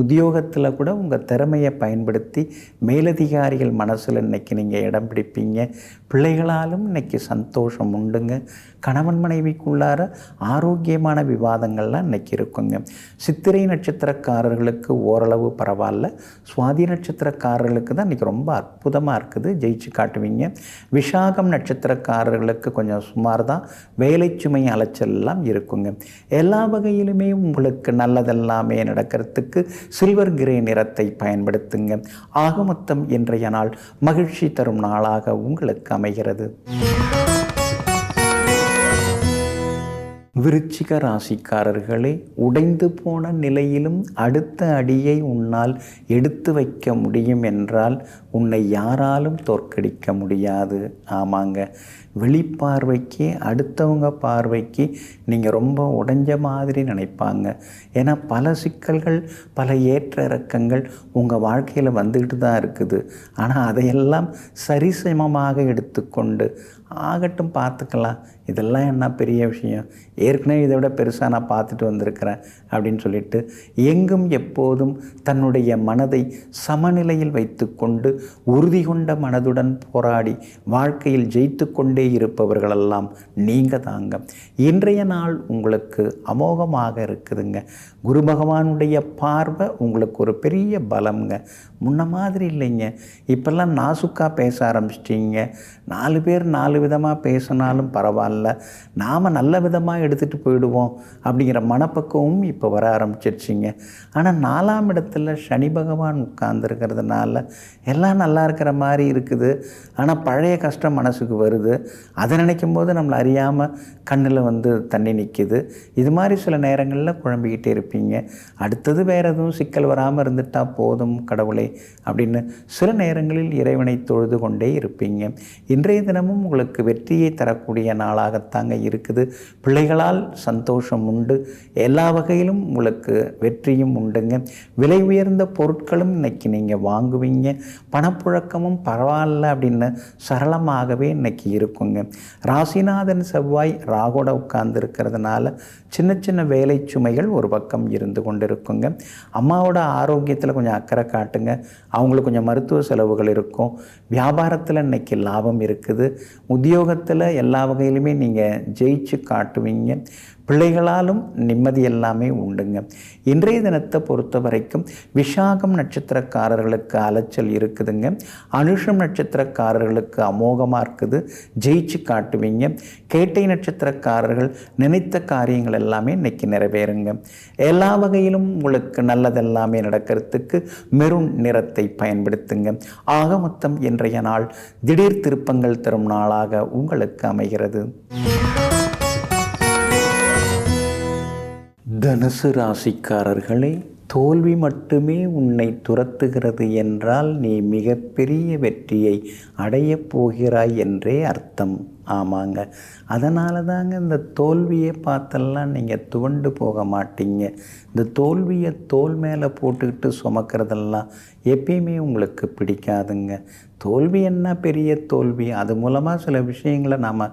உத்தியோகத்தில் கூட உங்கள் திறமையை பயன்படுத்தி மேலதிகாரிகள் மனசில் இன்றைக்கி நீங்கள் இடம் பிடிப்பீங்க. பிள்ளைகளாலும் இன்றைக்கி சந்தோஷம் உண்டுங்க. கணவன் மனைவிக்குள்ளார ஆரோக்கியமான விவாதங்கள்லாம் இன்றைக்கி இருக்குங்க. சித்திரை நட்சத்திரக்காரர்களுக்கு ஓரளவு பரவாயில்ல. சுவாதி நட்சத்திரக்காரர்களுக்கு தான் இன்றைக்கி ரொம்ப அற்புதமாக இருக்குது, ஜெயிச்சு காட்டுவீங்க. விஷாகம் நட்சத்திரக்காரர்களுக்கு இருக்கிறவர்களுக்கு கொஞ்சம் சுமார் தான், வேலை சுமை அலைச்சல் எல்லாம் இருக்குங்க. எல்லா வகையிலுமே உங்களுக்கு நல்லதெல்லாமே நடக்கிறதுக்கு சில்வர் கிரே நிறத்தை பயன்படுத்துங்க. ஆக மொத்தம் இன்றைய நாள் மகிழ்ச்சி தரும் நாளாக உங்களுக்கு அமைகிறது. விருச்சிக ராசிக்காரர்களே, உடைந்து போன நிலையிலும் அடுத்த அடியை உன்னால் எடுத்து வைக்க முடியும் என்றால் உன்னை யாராலும் தோற்கடிக்க முடியாது. ஆமாங்க, வெளிப்பார்வைக்கு அடுத்தவங்க பார்வைக்கு நீங்கள் ரொம்ப உடைஞ்ச மாதிரி நினைப்பாங்க. ஏன்னா பல சிக்கல்கள், பல ஏற்ற இறக்கங்கள் உங்கள் வாழ்க்கையில் வந்துக்கிட்டு தான் இருக்குது. ஆனால் அதையெல்லாம் சரிசமமாக எடுத்துக்கொண்டு ஆகட்டும் பார்த்துக்கலாம், இதெல்லாம் என்ன பெரிய விஷயம், ஏற்கனவே இதை விட பெருசாக நான் பார்த்துட்டு வந்திருக்கிறேன் அப்படின்னு சொல்லிட்டு எங்கும் எப்போதும் தன்னுடைய மனதை சமநிலையில் வைத்து கொண்டு உறுதி கொண்ட மனதுடன் போராடி வாழ்க்கையில் ஜெயித்து கொண்டே இருப்பவர்களெல்லாம் நீங்கள் தாங்க. இன்றைய நாள் உங்களுக்கு அமோகமாக இருக்குதுங்க. குரு பகவானுடைய பார்வை உங்களுக்கு ஒரு பெரிய பலம்ங்க. முன்ன மாதிரி இல்லைங்க, இப்பெல்லாம் நாசுக்காக பேச ஆரம்பிச்சிட்டிங்க. 4 பேர் 4 விதமாக பேசினாலும் பரவாயில்ல, நாம் நல்ல விதமாக எடுத்துகிட்டு போயிடுவோம் அப்படிங்கிற மனப்பக்குவமும் இப்போ வர ஆரம்பிச்சிருச்சிங்க. ஆனால் 4ஆம் இடத்துல சனி பகவான் உட்கார்ந்துருக்கிறதுனால எல்லாம் நல்லா இருக்கிற மாதிரி இருக்குது. ஆனால் பழைய கஷ்டம் மனசுக்கு வருது. அதை நினைக்கும் போது நம்மளை அறியாமல் கண்ணில் வந்து தண்ணி நிற்கிது. இது மாதிரி சில நேரங்களில் குழம்பிக்கிட்டே இருப்பீங்க. அடுத்தது வேறு எதுவும் சிக்கல் வராமல் இருந்துட்டால் போதும் கடவுளை அப்படின்னு சில நேரங்களில் இறைவனை தொழுது கொண்டே இருப்பீங்க. இன்றைய தினமும் உங்களுக்கு வெற்றியை தரக்கூடிய நாளாகத்தாங்க இருக்குது. பிள்ளைகளால் சந்தோஷம் உண்டு. எல்லா வகையிலும் உங்களுக்கு வெற்றியும் உண்டுங்க. விலை உயர்ந்த பொருட்களும் இன்னைக்கு நீங்கள் வாங்குவீங்க. பணப்புழக்கமும் பரவாயில்ல அப்படின்னு சரளமாகவே இன்னைக்கு இருக்குங்க. ராசிநாதன் செவ்வாய் ராகோட உட்கார்ந்து இருக்கிறதுனால சின்ன சின்ன வேலை சுமைகள் ஒரு பக்கம் இருந்து கொண்டு இருக்குங்க. அம்மாவோட ஆரோக்கியத்தில் கொஞ்சம் அக்கறை காட்டுங்க. அவங்களுக்கு கொஞ்சம் மருத்துவ செலவுகள் இருக்கும். வியாபாரத்தில் இன்னைக்கு லாபம் இருக்குது. உத்தியோகத்தில் எல்லா வகையிலுமே நீங்கள் ஜெயிச்சு காட்டுவீங்க. பிள்ளைகளாலும் நிம்மதி எல்லாமே உண்டுங்க. இன்றைய தினத்தை பொறுத்த வரைக்கும் விசாகம் நட்சத்திரக்காரர்களுக்கு அலைச்சல் இருக்குதுங்க. அனுஷம் நட்சத்திரக்காரர்களுக்கு அமோகமாக இருக்குது, ஜெயிச்சு காட்டுவீங்க. கேட்டை நட்சத்திரக்காரர்கள் நினைத்த காரியங்கள் எல்லாமே இன்னைக்கு நிறைவேறுங்க. எல்லா வகையிலும் உங்களுக்கு நல்லதெல்லாமே நடக்கிறதுக்கு மெரூன் நிறத்தை பயன்படுத்துங்க. ஆக மொத்தம் இன்றைய நாள் திடீர் திருப்பங்கள் தரும் நாளாக உங்களுக்கு அமைகிறது. தனுசு ராசிக்காரர்களே, தோல்வி மட்டுமே உன்னை துரத்துகிறது என்றால் நீ மிகப்பெரிய வெற்றியை அடையப் போகிறாய் என்றே அர்த்தம். ஆமாங்க, அதனால தாங்க இந்த தோல்வியை பார்த்தெல்லாம் நீங்கள் துவண்டு போக மாட்டீங்க. இந்த தோல்வியை தோல் மேலே போட்டுக்கிட்டு சுமக்கிறதெல்லாம் எப்பயுமே உங்களுக்கு பிடிக்காதுங்க. தோல்வி என்ன பெரிய தோல்வி, அது மூலமாக சில விஷயங்களை நாம்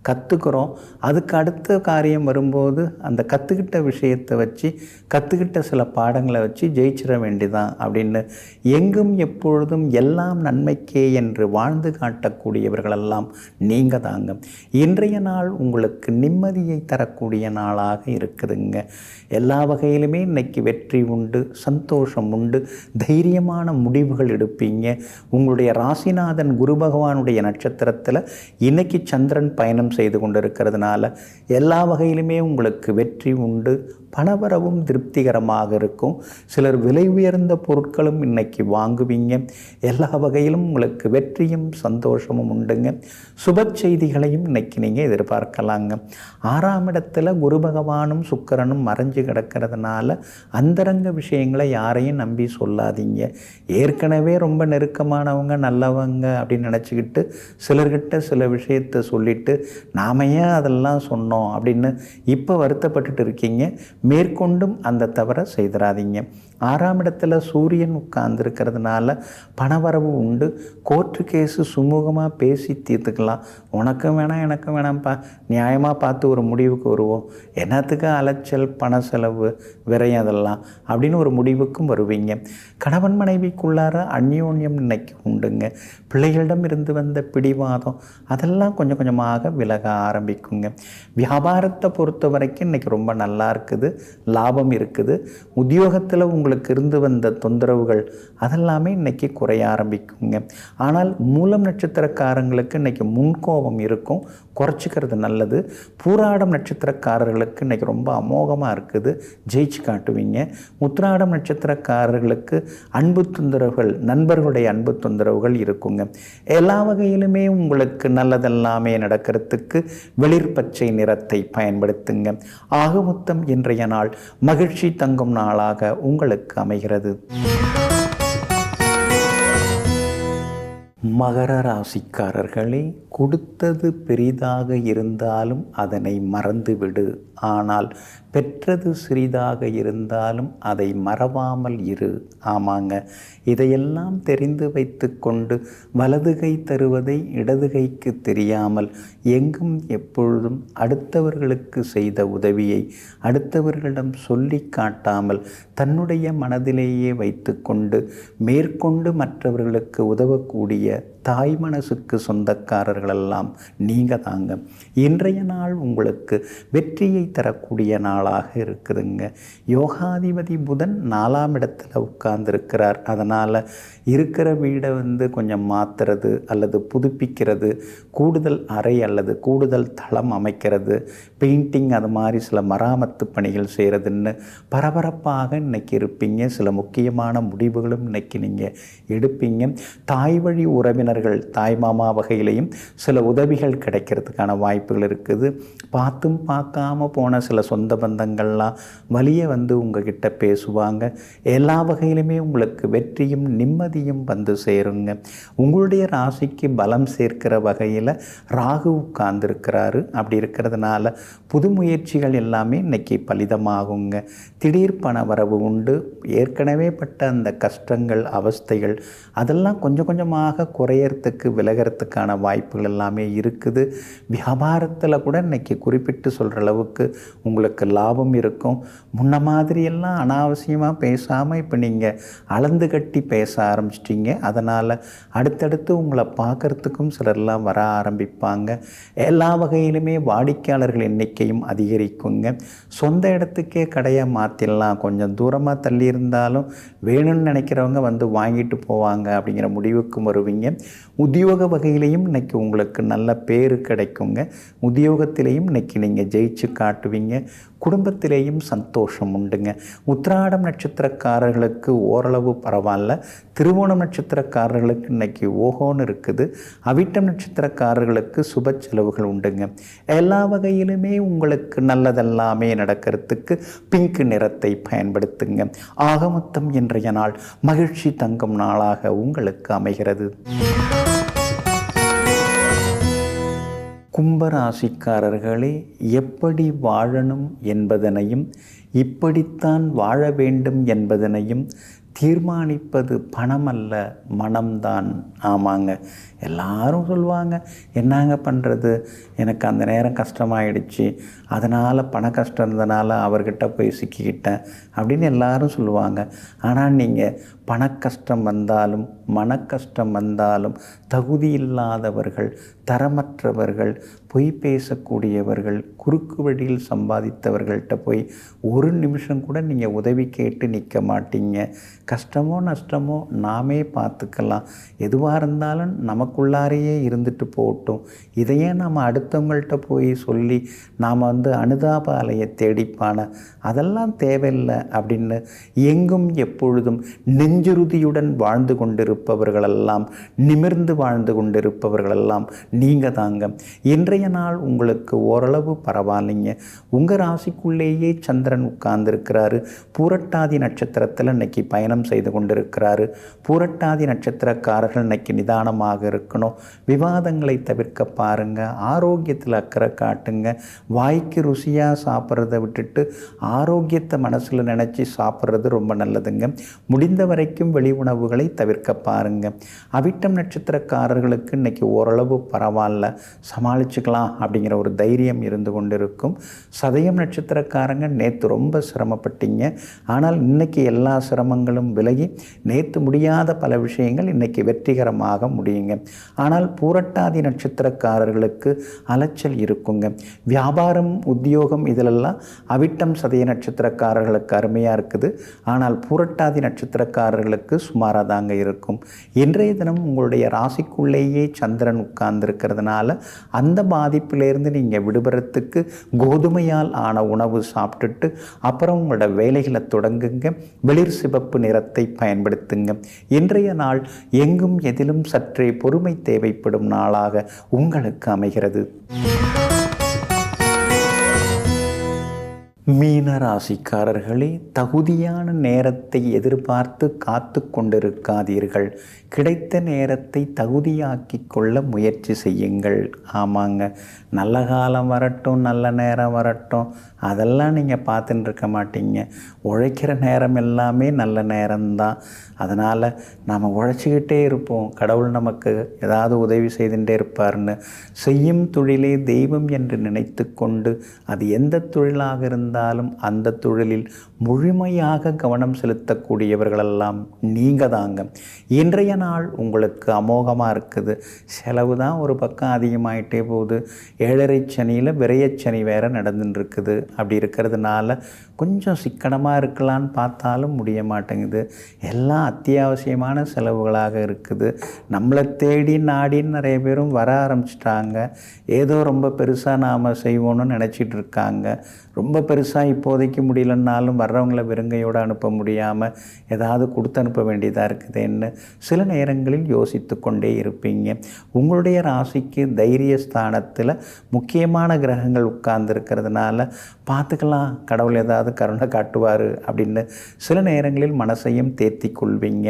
கற்றுக்குறோம். அதுக்கு அடுத்த காரியம் வரும்போது அந்த கற்றுக்கிட்ட விஷயத்தை வச்சு, கற்றுக்கிட்ட சில பாடங்களை வச்சு ஜெயிச்சிட வேண்டிதான் அப்படின்னு எங்கும் எப்பொழுதும் எல்லாம் நன்மைக்கே என்று வாழ்ந்து காட்டக்கூடியவர்களெல்லாம் நீங்கள் தாங்க. இன்றைய நாள் உங்களுக்கு நிம்மதியை தரக்கூடிய நாளாக இருக்குதுங்க. எல்லா வகையிலுமே இன்னைக்கு வெற்றி உண்டு, சந்தோஷம் உண்டு, தைரியமான முடிவுகள் எடுப்பீங்க. உங்களுடைய ராசிநாதன் குரு பகவானுடைய நட்சத்திரத்தில் இன்னைக்கு சந்திரன் பயணம் செய்து கொண்டிருக்கிறதுனால எல்லா வகையிலுமே உங்களுக்கு வெற்றி உண்டு. பணவரவும் திருப்திகரமாக இருக்கும். சிலர் விலை உயர்ந்த பொருட்களும் இன்னைக்கு வாங்குவீங்க. எல்லா வகையிலும் உங்களுக்கு வெற்றியும் சந்தோஷமும் உண்டுங்க. சுப செய்திகளையும் இன்னைக்கு நீங்கள் எதிர்பார்க்கலாங்க. 6ஆம் இடத்துல குரு பகவானும் சுக்கிரனும் மறைஞ்சு கிடக்கிறதுனால அந்தரங்க விஷயங்களை யாரையும் நம்பி சொல்லாதீங்க. ஏற்கனவே ரொம்ப நெருக்கமானவங்க நல்லவங்க அப்படின்னு நினச்சிக்கிட்டு சிலர்கிட்ட சில விஷயத்தை சொல்லிவிட்டு நாம ஏன் அதெல்லாம் சொன்னோம் அப்படின்னு இப்போ வருத்தப்பட்டுட்டு இருக்கீங்க. மேற்கொண்டும் அந்த தவறை செய்திடாதீங்க. 6ஆம் இடத்துல சூரியன் உட்கார்ந்துருக்கிறதுனால பணவரவு உண்டு. கோர்ட்டு கேஸு சுமூகமாக பேசி தீர்த்துக்கலாம். உனக்கும் வேணாம் எனக்கும் வேணாம்ப்பா, நியாயமாக பார்த்து ஒரு முடிவுக்கு வருவோம், என்னத்துக்கு அலைச்சல் பண செலவு விரையும் அதெல்லாம் அப்படின்னு ஒரு முடிவுக்கும் வருவீங்க. கணவன் மனைவிக்குள்ளார அந்யோன்யம் இன்னைக்கு உண்டுங்க. பிள்ளைகளிடம் இருந்து வந்த பிடிவாதம் அதெல்லாம் கொஞ்சம் கொஞ்சமாக விலக ஆரம்பிக்குங்க. வியாபாரத்தை பொறுத்த வரைக்கும் இன்றைக்கி ரொம்ப நல்லா இருக்குது, லாபம் இருக்குது. உத்தியோகத்தில் உங்களுக்கு இருந்து வந்த தொந்தரவுகள் அதெல்லாமே இன்றைக்கி குறைய ஆரம்பிக்குங்க. ஆனால் மூலம் நட்சத்திரக்காரங்களுக்கு இன்றைக்கி முன்கோபம் இருக்கும், குறைச்சிக்கிறது நல்லது. பூராடம் நட்சத்திரக்காரர்களுக்கு இன்றைக்கி ரொம்ப அமோகமாக இருக்குது, ஜெயிச்சு காட்டுவீங்க. உத்திராடம் நட்சத்திரக்காரர்களுக்கு அன்பு தொந்தரவுகள், நண்பர்களுடைய அன்பு தொந்தரவுகள் இருக்குங்க. எல்லா வகையிலுமே உங்களுக்கு நல்லதெல்லாமே நடக்கிறதுக்கு வெளிர் பச்சை நிறத்தை பயன்படுத்துங்க. ஆக மொத்தம் இன்றைய நாள் மகிழ்ச்சி தங்கும் நாளாக உங்களுக்கு அமைகிறது. மகர ராசிக்காரர்களே, கொடுத்தது பெரிதாக இருந்தாலும் அதனை மறந்துவிடு. ஆனால் பெற்றது சிறிதாக இருந்தாலும் அதை மறவாமல் இரு. ஆமாங்க, இதையெல்லாம் தெரிந்து வைத்து கொண்டு வலது கை தருவதை இடது கைக்கு தெரியாமல் எங்கும் எப்பொழுதும் அடுத்தவர்களுக்கு செய்த உதவியை அடுத்தவர்களிடம் சொல்லி காட்டாமல் தன்னுடைய மனதிலேயே வைத்து கொண்டு மேற்கொண்டு மற்றவர்களுக்கு உதவக்கூடிய தாய் மனசுக்கு சொந்தக்காரர்களெல்லாம் நீங்கள் தாங்க. இன்றைய நாள் உங்களுக்கு வெற்றியை தரக்கூடிய நாளாக இருக்குதுங்க. யோகாதிபதி புதன் 4ஆம் இடத்துல உட்கார்ந்துருக்கிறார். அதனால் இருக்கிற வீடை கொஞ்சம் மாற்றுறது அல்லது புதுப்பிக்கிறது, கூடுதல் அறை அல்லது கூடுதல் தளம் அமைக்கிறது, பெயிண்டிங், அது மாதிரி சில மராமத்து பணிகள் செய்கிறதுன்னு பரபரப்பாக இன்றைக்கி இருப்பீங்க. சில முக்கியமான முடிவுகளும் இன்றைக்கி நீங்கள் எடுப்பீங்க. தாய் வழி உறவினர்கள், தாய் மாமா வகையிலையும் சில உதவிகள் கிடைக்கிறதுக்கான வாய்ப்புகள் இருக்குது. பார்த்தும் பார்க்காம போன சில சொந்த பந்தங்கள்லாம் வலிய உங்ககிட்ட பேசுவாங்க. எல்லா வகையிலுமே உங்களுக்கு வெற்றியும் நிம்மதியும் சேருங்க. உங்களுடைய ராசிக்கு பலம் சேர்க்கிற வகையில் ராகு உட்கார்ந்துருக்கிறாரு. அப்படி இருக்கிறதுனால புது முயற்சிகள் எல்லாமே இன்னைக்கு பலிதமாகுங்க. திடீர் பண வரவு உண்டு. ஏற்கனவே பட்ட அந்த கஷ்டங்கள், அவஸ்தைகள் அதெல்லாம் கொஞ்சம் கொஞ்சமாக குறையறதுக்கு, விலகிறதுக்கான வாய்ப்புகள் எல்லாமே இருக்குது. வியாபாரத்தில் கூட இன்னைக்கு குறிப்பிட்டு சொல்கிற அளவுக்கு உங்களுக்கு லாபம் இருக்கும். முன்ன மாதிரியெல்லாம் அனாவசியமாக பேசாமல் இப்போ நீங்கள் அளந்து கட்டி பேச ஆரம்பிச்சிட்டிங்க. அதனால் அடுத்தடுத்து உங்களை பார்க்குறதுக்கும் சிலர்லாம் வர ஆரம்பிப்பாங்க. எல்லா வகையிலுமே வாடிக்கையாளர்கள் எண்ணிக்கையும் அதிகரிக்குங்க. சொந்த இடத்துக்கே கடையை மாற்றிடலாம், கொஞ்சம் தூரமாக தள்ளி இருந்தாலும் வேணும்னு நினைக்கிறவங்க வாங்கிட்டு போவாங்க அப்படிங்கிற முடிவுக்கும் வருவீங்க. உத்தியோக வகையிலையும் இன்றைக்கி உங்களுக்கு நல்ல பேர் கிடைக்குங்க. உத்தியோகத்திலையும் இன்றைக்கி நீங்கள் ஜெயிச்சு காட்டுவீங்க. குடும்பத்திலேயும் சந்தோஷம் உண்டுங்க. உத்திராடம் நட்சத்திரக்காரர்களுக்கு ஓரளவு பரவாயில்ல. திருவோணம் நட்சத்திரக்காரர்களுக்கு இன்றைக்கி ஓஹோன்னு இருக்குது. அவிட்டம் நட்சத்திரக்காரர்களுக்கு சுப செலவுகள் உண்டுங்க. எல்லா வகையிலுமே உங்களுக்கு நல்லதெல்லாமே நடக்கிறதுக்கு பிங்க் நிறத்தை பயன்படுத்துங்க. ஆக மொத்தம் இன்றைய நாள் மகிழ்ச்சி தங்கும் நாளாக உங்களுக்கு அமைகிறது. கும்பராசிக்காரர்களே, எப்படி வாழணும் என்பதனையும் இப்படித்தான் வாழ வேண்டும் என்பதனையும் தீர்மானிப்பது பணம் அல்ல, மனம்தான். ஆமாங்க, எல்லாரும் சொல்லுவாங்க, என்னங்க பண்ணுறது, எனக்கு அந்த நேரம் கஷ்டமாயிடுச்சு, அதனால் பண கஷ்டம் இருந்தனால அவர்கிட்ட போய் சிக்கிக்கிட்டேன் அப்படின்னு எல்லாரும் சொல்லுவாங்க. ஆனால் நீங்கள் பண கஷ்டம் வந்தாலும் மன கஷ்டம் வந்தாலும் தகுதி இல்லாதவர்கள், தரமற்றவர்கள், பொய் பேசக்கூடியவர்கள், குறுக்கு வழியில் சம்பாதித்தவர்கள்ட்ட போய் ஒரு நிமிஷம் கூட நீங்கள் உதவி கேட்டு நிற்க மாட்டீங்க. கஷ்டமோ நஷ்டமோ நாமே பார்த்துக்கலாம், எதுவாக இருந்தாலும் நமக்குள்ளாரையே இருந்துட்டு போகட்டும், இதையே நம்ம அடுத்தவங்கள்ட்ட போய் சொல்லி நாம் அனுதாப அலையை தேடிப்பான, அதெல்லாம் தேவையில்லை அப்படின்னு எங்கும் எப்பொழுதும் நெஞ்சுறுதியுடன் வாழ்ந்து கொண்டிருப்பவர்களெல்லாம், நிமிர்ந்து வாழ்ந்து கொண்டிருப்பவர்களெல்லாம் நீங்கள் தாங்க. இன்றைய நாள் உங்களுக்கு ஓரளவு பரவாயில்லைங்க. உங்கள் ராசிக்குள்ளேயே சந்திரன் உட்கார்ந்துருக்கிறாரு. பூரட்டாதி நட்சத்திரத்தில் இன்னைக்கு பயணம் செய்து கொண்டிருக்கிறாரு. பூரட்டாதி நட்சத்திரக்காரர்கள் இன்னைக்கு நிதானமாக இருக்கணும். விவாதங்களை தவிர்க்க பாருங்கள். ஆரோக்கியத்தில் அக்கறை காட்டுங்க. வாய்க்கு ருசியாக சாப்பிட்றத விட்டுட்டு ஆரோக்கியத்தை மனசில் நினச்சி சாப்பிட்றது ரொம்ப நல்லதுங்க. முடிந்த வரைக்கும் வெளி உணவுகளை தவிர்க்க பாருங்கள். அவிட்டம் நட்சத்திரக்காரர்களுக்கு இன்றைக்கி ஓரளவு பரவாயில்ல, சமாளிச்சுக்கலாம் அப்படிங்கிற ஒரு தைரியம் இருந்து கொண்டிருக்கும். சதயம் நட்சத்திரக்காரங்க நேற்று ரொம்ப சிரமப்பட்டீங்க. ஆனால் இன்றைக்கி எல்லா சிரமங்களும் தடைகளும் விலகி நேற்று முடியாத பல விஷயங்கள் இன்றைக்கி வெற்றிகரமாக முடியுங்க. ஆனால் பூரட்டாதி நட்சத்திரக்காரர்களுக்கு அலைச்சல் இருக்குங்க. வியாபாரம், உத்தியோகம் இதிலெல்லாம் அவிட்டம் சதய நட்சத்திரக்காரர்களுக்கு அருமையாக இருக்குது. ஆனால் பூரட்டாதி நட்சத்திரக்காரர்களுக்கு சுமாராக தாங்க இருக்கும். இன்றைய தினம் உங்களுடைய ராசிக்குள்ளேயே சந்திரன் உட்கார்ந்துருக்கிறதுனால அந்த பாதிப்பிலேருந்து நீங்கள் விடுபடுறதுக்கு கோதுமையால் ஆன உணவு சாப்பிட்டுட்டு அப்புறம் உங்களோட வேலைகளை தொடங்குங்க. வெளிர் சிவப்பு நிறத்தை பயன்படுத்துங்க. இன்றைய நாள் எங்கும் எதிலும் சற்றே பொறுமை தேவைப்படும் நாளாக உங்களுக்கு அமைகிறது. மீன ராசிக்காரர்களே, தகுதியான நேரத்தை எதிர்பார்த்து காத்து கொண்டிருக்காதீர்கள். கிடைத்த நேரத்தை தகுதியாக்கி கொள்ள முயற்சி செய்யுங்கள். ஆமாங்க, நல்ல காலம் வரட்டும், நல்ல நேரம் வரட்டும், அதெல்லாம் நீங்கள் பார்த்துட்டு இருக்க மாட்டீங்க. உழைக்கிற நேரம் எல்லாமே நல்ல நேரம்தான். அதனால் நாம் உழைச்சிக்கிட்டே இருப்போம். கடவுள் நமக்கு ஏதாவது உதவி செய்துகிட்டே இருப்பார்னு. செய்யும் தொழிலே தெய்வம் என்று நினைத்து கொண்டு அது எந்த தொழிலாக இருந்தாலும் அந்த தொழிலில் முழுமையாக கவனம் செலுத்தக்கூடியவர்களெல்லாம் நீங்கள் தாங்க. இன்றைய நாள் உங்களுக்கு அமோகமாக இருக்குது. செலவு தான் ஒரு பக்கம் அதிகமாகிட்டே போகுது. 7.5 சனியில் விரயச்சனி வேறு நடந்துன்னு இருக்குது. அப்படி இருக்கிறதுனால கொஞ்சம் சிக்கனமாக இருக்கலான்னு பார்த்தாலும் முடிய மாட்டேங்குது. எல்லாம் அத்தியாவசியமான செலவுகளாக இருக்குது. நம்மளை தேடி நாடின்னு நிறைய பேரும் வர ஆரம்பிச்சிட்டாங்க. ஏதோ ரொம்ப பெருசாக நாம் செய்வோன்னு நினச்சிட்டு இருக்காங்க. ரொம்ப பெருசாக இப்போதைக்கு முடியலன்னாலும் வர்றவங்கள வெறுங்கையோடு அனுப்ப முடியாமல் ஏதாவது கொடுத்து அனுப்ப வேண்டியதாக இருக்குதுன்னு சில நேரங்களில் யோசித்து கொண்டே இருப்பீங்க. உங்களுடைய ராசிக்கு தைரிய ஸ்தானத்தில் முக்கியமான கிரகங்கள் உட்கார்ந்துருக்கிறதுனால பார்த்துக்கலாம், கடவுள் ஏதாவது கருணை காட்டுவார் அப்படின்னு சில நேரங்களில் மனசையும் தேர்த்தி கொள்வீங்க.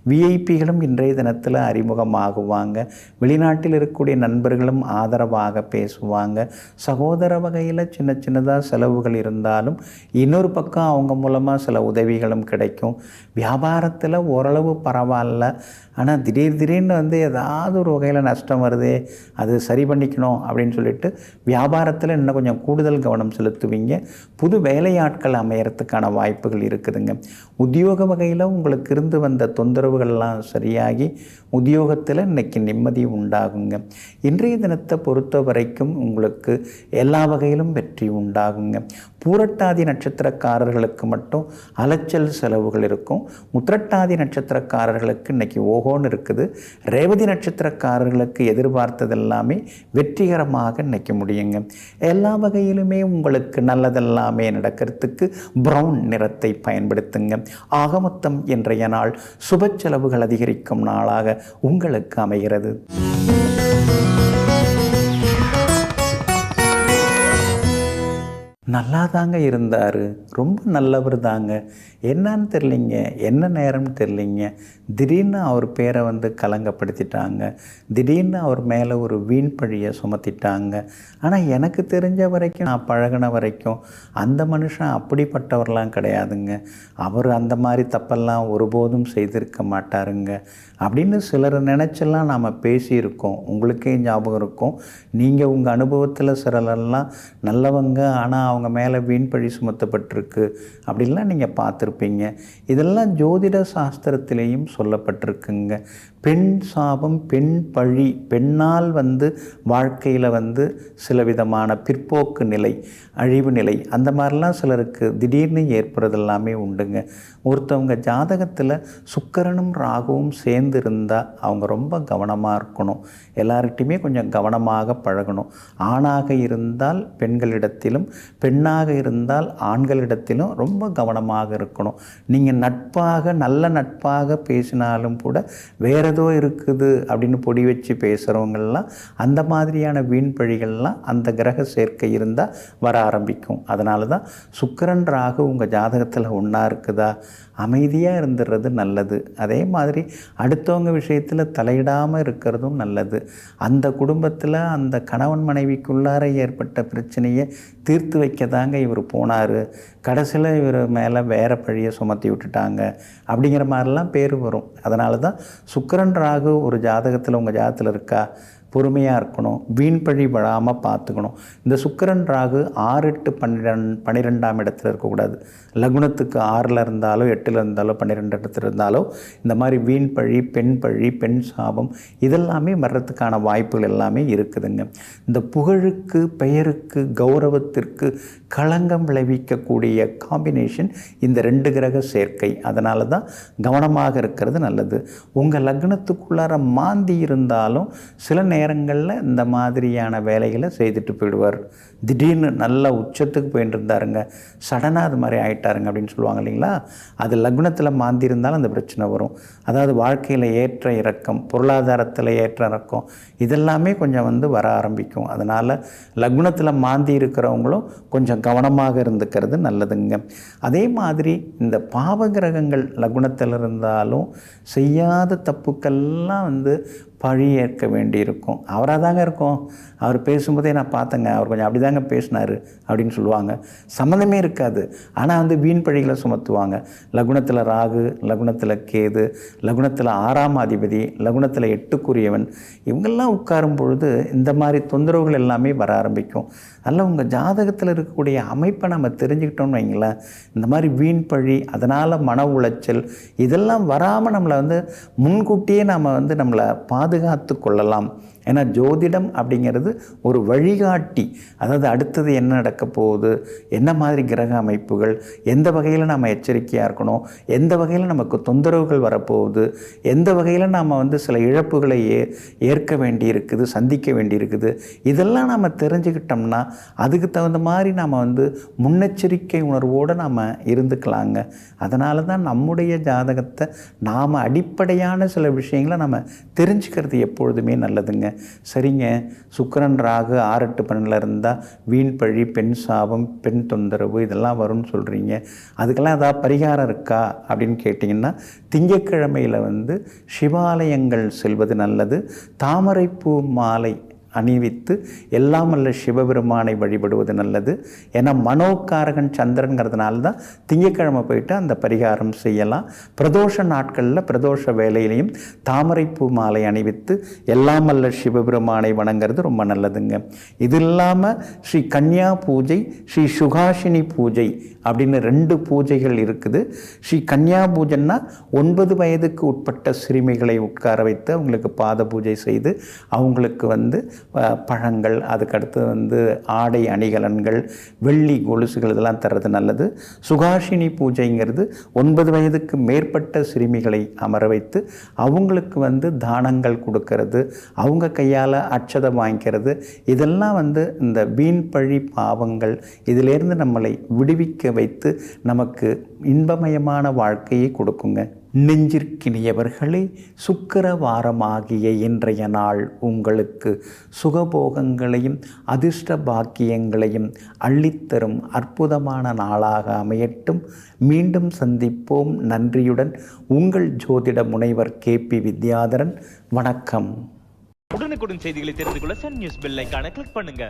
விஐபிகளும் இன்றைய தினத்தில் அறிமுகமாகுவாங்க. வெளிநாட்டில் இருக்கக்கூடிய நண்பர்களும் ஆதரவாக பேசுவாங்க. சகோதர வகையில் சின்ன சின்னதாக செலவுகள் இருந்தாலும் இன்னொரு பக்கம் அவங்க மூலமாக சில உதவிகளும் கிடைக்கும். வியாபாரத்தில் ஓரளவு பரவாயில்ல. ஆனால் திடீர்னு ஏதாவது ஒரு வகையில் நஷ்டம் வருதே, அது சரி பண்ணிக்கணும் அப்படின்னு சொல்லிட்டு வியாபாரத்தில் இன்னும் கொஞ்சம் கூடுதல் கவனம் செலுத்துவீங்க. புது வேலையாட்கள் அமையறதுக்கான வாய்ப்புகள் இருக்குதுங்க. உத்தியோக வகையில் உங்களுக்கு இருந்து வந்த தொந்தரவுகள்லாம் சரியாகி உத்தியோகத்தில் இன்றைக்கி நிம்மதி உண்டாகுங்க. இன்றைய தினத்தை பொறுத்த வரைக்கும் உங்களுக்கு எல்லா வகையிலும் வெற்றி உண்டாகுங்க. பூரட்டாதி நட்சத்திரக்காரர்களுக்கு மட்டும் அலைச்சல் செலவுகள் இருக்கும். உத்திரட்டாதி நட்சத்திரக்காரர்களுக்கு இன்றைக்கி ஓகோன்னு இருக்குது. ரேவதி நட்சத்திரக்காரர்களுக்கு எதிர்பார்த்ததெல்லாமே வெற்றிகரமாக இன்றைக்கி முடியுங்க. எல்லா வகையிலுமே உங்களுக்கு நல்லதெல்லாமே நடக்கிறதுக்கு ப்ரௌன் நிறத்தை பயன்படுத்துங்க. ஆக மொத்தம் இன்றைய நாள் சுப செலவுகள் அதிகரிக்கும் நாளாக உங்களுக்கு அமைகிறது. நல்லா தாங்க இருந்தார், ரொம்ப நல்லவர் தாங்க. என்னன்னு தெரிலிங்க, என்ன நேரம்னு தெரிலிங்க. திடீர்னு அவர் பேரை கலங்கப்படுத்திட்டாங்க. திடீர்னு அவர் மேலே ஒரு வீண் பழியை சுமத்திட்டாங்க. ஆனால் எனக்கு தெரிஞ்ச வரைக்கும், நான் பழகின வரைக்கும் அந்த மனுஷன் அப்படிப்பட்டவர்லாம் கிடையாதுங்க. அவர் அந்த மாதிரி தப்பெல்லாம் ஒருபோதும் செய்திருக்க மாட்டாருங்க அப்படின்னு சிலர் நினச்செல்லாம் நாம் பேசியிருக்கோம். உங்களுக்கே ஞாபகம் இருக்கும். நீங்கள் உங்கள் அனுபவத்தில் சிலரெல்லாம் நல்லவங்க, ஆனால் அவங்க மேலே வீண் பழி சுமத்தப்பட்டிருக்கு அப்படின்லாம் நீங்கள் பார்த்துருப்பீங்க. இதெல்லாம் ஜோதிட சாஸ்திரத்திலேயும் சொல்லப்பட்டிருக்குங்க. பெண் சாபம், பெண் பழி, பெண்ணால் வாழ்க்கையில் சில விதமான பிற்போக்கு நிலை, அழிவு நிலை, அந்த மாதிரிலாம் சிலருக்கு திடீர்னு ஏற்படுறதெல்லாமே உண்டுங்க. ஒருத்தவங்க ஜாதகத்தில் சுக்கிரனும் ராகுவும் சேர்ந்து இருந்தால் அவங்க ரொம்ப கவனமாக இருக்கணும். எல்லார்கிட்டையுமே கொஞ்சம் கவனமாக பழகணும். ஆணாக இருந்தால் பெண்களிடத்திலும், பெண்ணாக இருந்தால் ஆண்களிடத்திலும் ரொம்ப கவனமாக இருக்கணும். நீங்கள் நட்பாக, நல்ல நட்பாக பேசினாலும் கூட வேற ஏதோ இருக்குது அப்படின்னு பொடி வச்சு பேசுகிறவங்கள்லாம் அந்த மாதிரியான வீண் பழிகள்லாம் அந்த கிரக சேர்க்கை இருந்தால் வர ஆரம்பிக்கும். அதனால தான் சுக்கிரன் ராகு உங்கள் ஜாதகத்தில் ஒன்றா இருக்குதா, அமைதியாக இருந்துடுறது நல்லது. அதே மாதிரி அடுத்தவங்க விஷயத்தில் தலையிடாமல் இருக்கிறதும் நல்லது. அந்த குடும்பத்தில் அந்த கணவன் மனைவிக்குள்ளார ஏற்பட்ட பிரச்சனையை தீர்த்து வைக்க தாங்க இவர் போனார். கடைசியில் இவர் மேலே வேறு பழியை சுமத்தி விட்டுட்டாங்க அப்படிங்கிற மாதிரிலாம் பேர் வரும். அதனால தான் சுக்கிரன் ராகு ஒரு ஜாதகத்தில், உங்கள் ஜாதகத்தில் இருக்கா, பொறுமையாக இருக்கணும், வீண் பழி விழாமல் பார்த்துக்கணும். இந்த சுக்கிரன் ராகு 6, 8, 12ஆம் இடத்துல இருக்கக்கூடாது. லக்னத்துக்கு 6ல் இருந்தாலோ 8ல் இருந்தாலோ 12 இடத்துல இருந்தாலோ இந்த மாதிரி வீண் பழி, பெண் சாபம் இதெல்லாமே வர்றதுக்கான வாய்ப்புகள் எல்லாமே இருக்குதுங்க. இந்த புகழுக்கு, பெயருக்கு, கௌரவத்திற்கு களங்கம் விளைவிக்கக்கூடிய காம்பினேஷன் இந்த 2 கிரக சேர்க்கை. அதனால தான் கவனமாக இருக்கிறது நல்லது. உங்கள் லக்னத்துக்குள்ளார மாந்தி இருந்தாலும் சில நேரங்களில் இந்த மாதிரியான வேலைகளை செய்துட்டு போயிடுவார். திடீர்னு நல்ல உச்சத்துக்கு போயிட்டு இருந்தாருங்க, சடனாக அது மாதிரி ஆயிட்டாருங்க அப்படின்னு சொல்லுவாங்க இல்லைங்களா. அது லக்னத்தில் மாந்தி இருந்தாலும் அந்த பிரச்சனை வரும். அதாவது வாழ்க்கையில் ஏற்ற இறக்கம், பொருளாதாரத்தில் ஏற்ற இறக்கம் இதெல்லாமே கொஞ்சம் வர ஆரம்பிக்கும். அதனால் லக்னத்தில் மாந்தி இருக்கிறவங்களும் கொஞ்சம் கவனமாக இருந்துக்கிறது நல்லதுங்க. அதே மாதிரி இந்த பாவகிரகங்கள் லக்னத்தில் இருந்தாலும் செய்யாத தப்புக்கெல்லாம் பழி ஏற்க வேண்டியிருக்கும். அவராக தாங்க இருக்கும், அவர் பேசும்போதே நான் பார்த்தேங்க, அவர் கொஞ்சம் அப்படி தாங்க பேசினார் அப்படின்னு சொல்லுவாங்க. சம்மந்தமே இருக்காது, ஆனால் வீண் பழிகளை சுமத்துவாங்க. லக்னத்தில் ராகு, லக்னத்தில் கேது, லக்னத்தில் 6ஆம் அதிபதி, லக்னத்தில் 8க்குரியவன் இவங்கெல்லாம் உட்காரும் பொழுது இந்த மாதிரி தொந்தரவுகள் எல்லாமே வர ஆரம்பிக்கும். அதில் உங்கள் ஜாதகத்தில் இருக்கக்கூடிய அமைப்பை நம்ம தெரிஞ்சுக்கிட்டோம்னு வைங்களேன், இந்த மாதிரி வீண் பழி, அதனால் மன உளைச்சல் இதெல்லாம் வராமல் நம்மளை முன்கூட்டியே நாம் நம்மளை பாதுகாத்து கொள்ளலாம். ஏன்னா ஜோதிடம் அப்படிங்கிறது ஒரு வழிகாட்டி. அதாவது அடுத்தது என்ன நடக்க போகுது, என்ன மாதிரி கிரக அமைப்புகள், எந்த வகையில் நாம் எச்சரிக்கையாக இருக்கணும், எந்த வகையில் நமக்கு தொந்தரவுகள் வரப்போகுது, எந்த வகையில் நாம் சில இழப்புகளை ஏற்க வேண்டியிருக்குது, சந்திக்க வேண்டியிருக்குது, இதெல்லாம் நாம் தெரிஞ்சுக்கிட்டோம்னா அதுக்கு தகுந்த மாதிரி நாம் முன்னெச்சரிக்கை உணர்வோடு நாம் இருந்துக்கலாங்க. அதனால தான் நம்முடைய ஜாதகத்தை நாம் அடிப்படையான சில விஷயங்களை நம்ம தெரிஞ்சுக்கிறது எப்பொழுதுமே நல்லதுங்க. சரிங்க, சுக்கிரன் ராகு 6, 8, 12ல் இருந்தால் வீண் பழி, பெண் சாபம், பெண் தொந்தரவு இதெல்லாம் வரும்னு சொல்கிறீங்க. அதுக்கெல்லாம் ஏதாவது பரிகாரம் இருக்கா அப்படின்னு கேட்டிங்கன்னா, திங்கட்கிழமையில் சிவாலயங்கள் செல்வது நல்லது. தாமரைப்பூ மாலை அணிவித்து எல்லாம் அல்ல சிவபெருமானை வழிபடுவது நல்லது. ஏன்னா மனோகாரகன் சந்திரன்கிறதுனால தான் திங்கட்கிழமை போயிட்டு அந்த பரிகாரம் செய்யலாம். பிரதோஷ நாட்களில் பிரதோஷ வேலையிலையும் தாமரைப்பூ மாலை அணிவித்து எல்லாம் அல்ல சிவபெருமானை வணங்கிறது ரொம்ப நல்லதுங்க. இது இல்லாமல் ஸ்ரீ கன்யா பூஜை, ஸ்ரீ சுகாஷினி பூஜை அப்படின்னு 2 பூஜைகள் இருக்குது. ஸ்ரீ கன்யா பூஜைன்னா 9 வயதுக்கு உட்பட்ட சிறுமிகளை உட்கார வைத்து அவங்களுக்கு பாத பூஜை செய்து அவங்களுக்கு பழங்கள், அதுக்கடுத்து ஆடை அணிகலன்கள், வெள்ளி கொலுசுகள் இதெல்லாம் தர்றது நல்லது. சுகாஷினி பூஜைங்கிறது 9 வயதுக்கு மேற்பட்ட சிறுமிகளை அமர வைத்து அவங்களுக்கு தானங்கள் கொடுக்கறது, அவங்க கையால் அட்சதம் வாங்கிக்கிறது, இதெல்லாம் இந்த வீண் பழி பாவங்கள் இதிலேருந்து நம்மளை விடுவிக்க வைத்து நமக்கு இன்பமயமான வாழ்க்கையை கொடுக்குங்க. நெஞ்சிற்கினியவர்களே, சுக்கிரவாரமாகிய இன்றைய நாள் உங்களுக்கு சுகபோகங்களையும் அதிர்ஷ்ட பாக்கியங்களையும் அள்ளித்தரும் அற்புதமான நாளாக அமையட்டும். மீண்டும் சந்திப்போம். நன்றியுடன் உங்கள் ஜோதிட முனைவர் KP வித்யாதரன். வணக்கம். உடனுக்குடன் செய்திகளை தெரிந்து கொள்ள சன் நியூஸ் பெல் ஐகானை கிளிக் பண்ணுங்க.